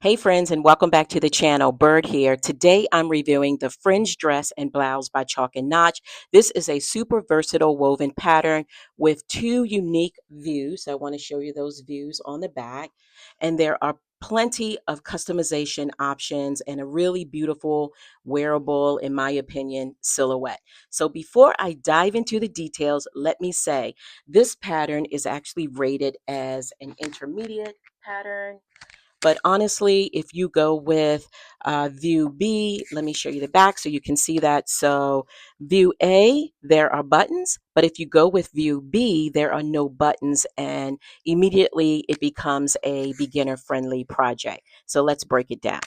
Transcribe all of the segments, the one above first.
Hey friends, and welcome back to the channel. Bird here. Today I'm reviewing the Fringe Dress and Blouse by Chalk and Notch. This is a super versatile woven pattern with two unique views. So I want to show you those views on the back. And there are plenty of customization options and a really beautiful, wearable, in my opinion, silhouette. So before I dive into the details, let me say this pattern is actually rated as an intermediate pattern, but honestly, if you go with view B, let me show you the back so you can see that. So view A, there are buttons, but if you go with view B, there are no buttons, and immediately it becomes a beginner friendly project. So let's break it down.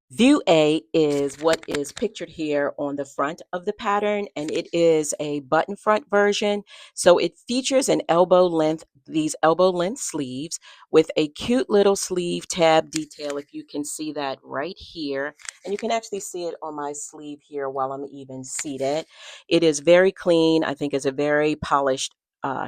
View A is what is pictured here on the front of the pattern, and it is a button front version. So it features these elbow length sleeves with a cute little sleeve tab detail, if you can see that right here. And you can actually see it on my sleeve here while I'm even seated. It is very clean. I think it's a very polished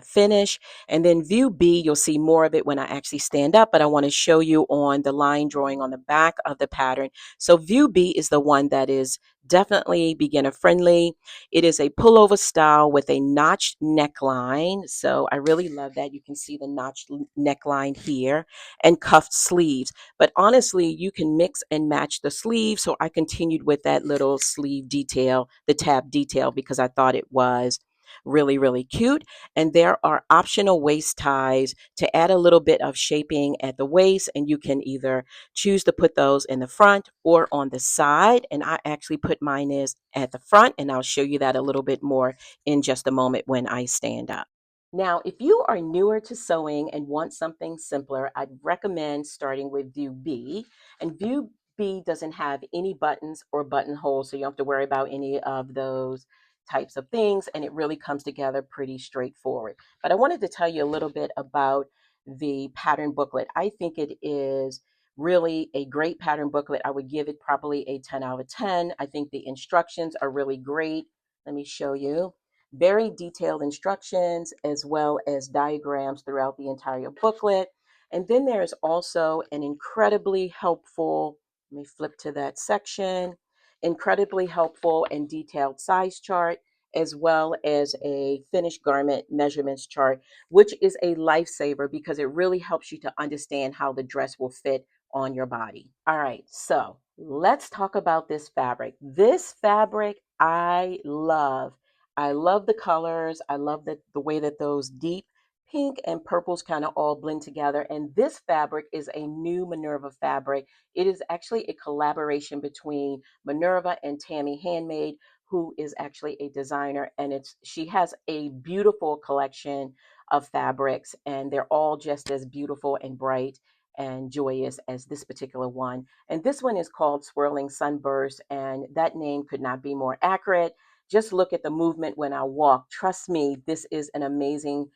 finish. And then view B, you'll see more of it when I actually stand up, but I want to show you on the line drawing on the back of the pattern. So view B is the one that is definitely beginner friendly. It is a pullover style with a notched neckline. So I really love that. You can see the notched neckline here and cuffed sleeves. But honestly, you can mix and match the sleeves. So I continued with that little sleeve detail, the tab detail, because I thought it was really, really cute. And there are optional waist ties to add a little bit of shaping at the waist. And you can either choose to put those in the front or on the side. And I actually put mine is at the front, and I'll show you that a little bit more in just a moment when I stand up. Now, if you are newer to sewing and want something simpler, I'd recommend starting with View B. And View B doesn't have any buttons or buttonholes, so you don't have to worry about any of those types of things, and it really comes together pretty straightforward. But I wanted to tell you a little bit about the pattern booklet. I think it is really a great pattern booklet. I would give it probably a 10 out of 10. I think the instructions are really great. Let me show you. Very detailed instructions as well as diagrams throughout the entire booklet. And then there's also an incredibly helpful, let me flip to that section, incredibly helpful and detailed size chart, as well as a finished garment measurements chart, which is a lifesaver because it really helps you to understand how the dress will fit on your body. All right, so let's talk about this fabric. This fabric I love. I love the colors. I love the way that those deep pink and purples kind of all blend together. And this fabric is a new Minerva fabric. It is actually a collaboration between Minerva and Tammy Handmade, who is actually a designer, and she has a beautiful collection of fabrics, and they're all just as beautiful and bright and joyous as this particular one. And this one is called Swirling Sunburst, and that name could not be more accurate. Just look at the movement when I walk. Trust me, this is an amazing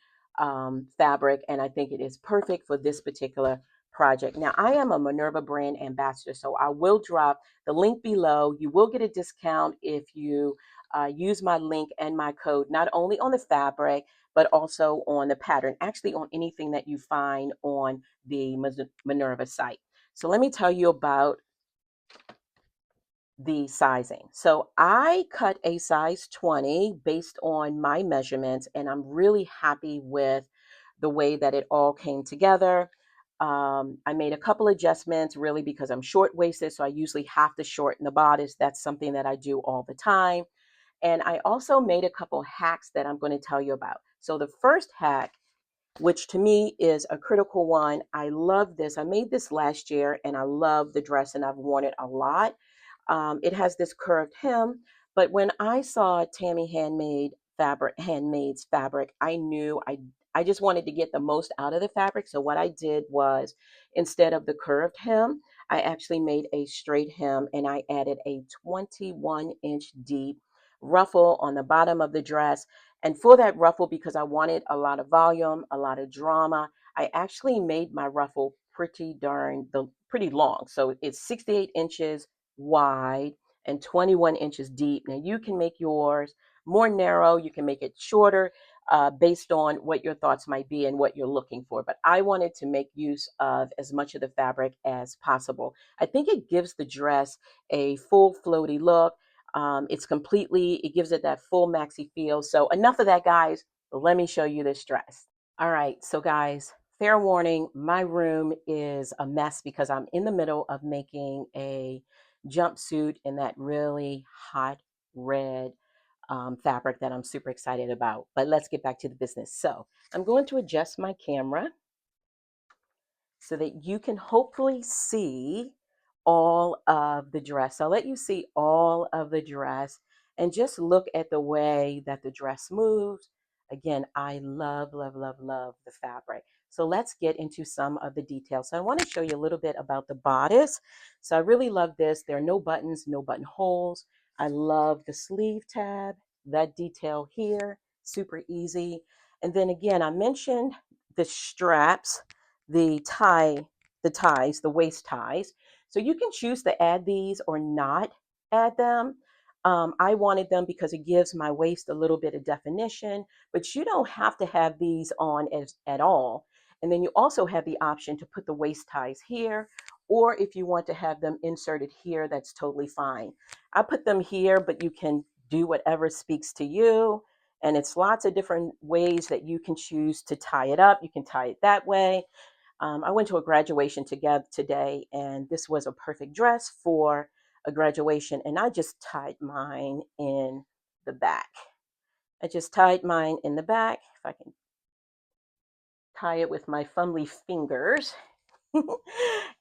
fabric, and I think it is perfect for this particular project. Now, I am a Minerva Brand Ambassador, so I will drop the link below. You will get a discount if you use my link and my code, not only on the fabric, but also on the pattern, actually on anything that you find on the Minerva site. So let me tell you about the sizing. So I cut a size 20 based on my measurements, and I'm really happy with the way that it all came together. I made a couple adjustments really because I'm short waisted, so I usually have to shorten the bodice. That's something that I do all the time. And I also made a couple hacks that I'm going to tell you about. So the first hack, which to me is a critical one, I love this. I made this last year and I love the dress and I've worn it a lot. It has this curved hem, but when I saw Handmade's fabric, I knew I just wanted to get the most out of the fabric. So what I did was, instead of the curved hem, I actually made a straight hem, and I added a 21-inch deep ruffle on the bottom of the dress. And for that ruffle, because I wanted a lot of volume, a lot of drama, I actually made my ruffle pretty long. So it's 68 inches wide and 21 inches deep. Now you can make yours more narrow, you can make it shorter. based on what your thoughts might be and what you're looking for. But I wanted to make use of as much of the fabric as possible. I think it gives the dress a full floaty look. It gives it that full maxi feel. So enough of that, guys. Let me show you this dress. All right, so guys, fair warning, my room is a mess because I'm in the middle of making a jumpsuit in that really hot red fabric that I'm super excited about. But let's get back to the business. So I'm going to adjust my camera so that you can hopefully see all of the dress. I'll let you see all of the dress and just look at the way that the dress moves. Again, I love, love, love, love the fabric. So let's get into some of the details. So I want to show you a little bit about the bodice. So I really love this. There are no buttons, no buttonholes. I love the sleeve tab, that detail here, super easy. And then again, I mentioned the straps, the ties, the waist ties. So you can choose to add these or not add them. I wanted them because it gives my waist a little bit of definition, but you don't have to have these on at all. And then you also have the option to put the waist ties here, or if you want to have them inserted here, that's totally fine. I put them here, but you can do whatever speaks to you. And it's lots of different ways that you can choose to tie it up. You can tie it that way. I went to a graduation together today, and this was a perfect dress for a graduation, and I just tied mine in the back. I just tied mine in the back. If I can tie it with my fumbly fingers.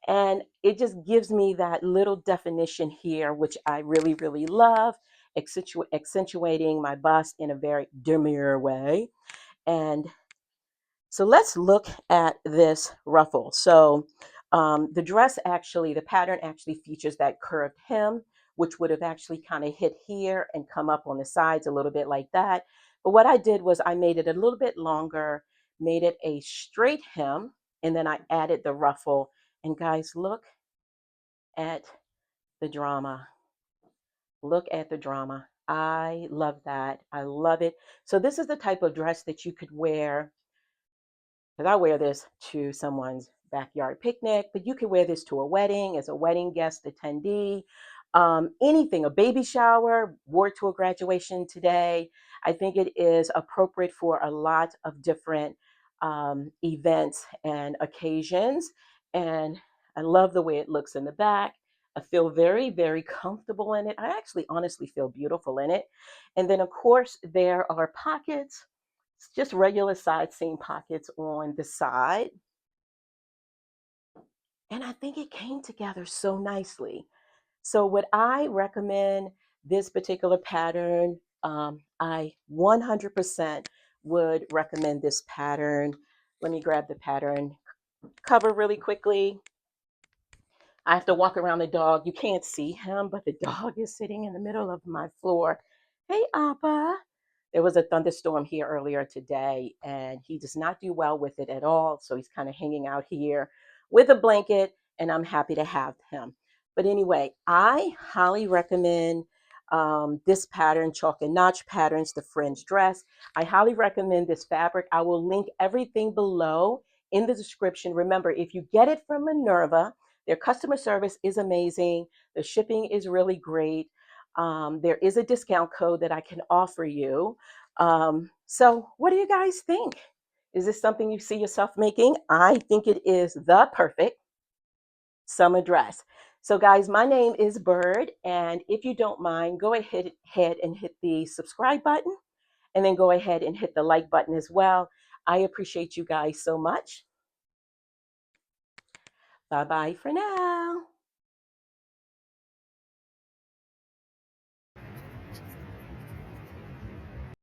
And it just gives me that little definition here, which I really, really love, accentuating my bust in a very demure way. And so let's look at this ruffle. So the pattern actually features that curved hem, which would have actually kind of hit here and come up on the sides a little bit like that. But what I did was I made it a little bit longer, made it a straight hem, and then I added the ruffle. And guys, look at the drama. Look at the drama. I love that. I love it. So this is the type of dress that you could wear, because I wear this to someone's backyard picnic, but you can wear this to a wedding, as a wedding guest attendee, anything, a baby shower, wore to a graduation today. I think it is appropriate for a lot of different events and occasions. And I love the way it looks in the back. I feel very, very comfortable in it. I actually honestly feel beautiful in it. And then, of course, there are pockets, just regular side seam pockets on the side. And I think it came together so nicely. So would I recommend this particular pattern? I 100% would recommend this pattern. Let me grab the pattern cover really quickly. I have to walk around the dog. You can't see him, but the dog is sitting in the middle of my floor. Hey, Appa. There was a thunderstorm here earlier today, and he does not do well with it at all. So he's kind of hanging out here with a blanket, and I'm happy to have him. But anyway, I highly recommend this pattern, Chalk and Notch Patterns, the fringe dress. I highly recommend this fabric. I will link everything below in the description. Remember, if you get it from Minerva, their customer service is amazing. The shipping is really great. There is a discount code that I can offer you. So what do you guys think? Is this something you see yourself making? I think it is the perfect summer dress. So guys, my name is Bird, and if you don't mind, go ahead and hit the subscribe button, and then go ahead and hit the like button as well. I appreciate you guys so much. Bye-bye for now.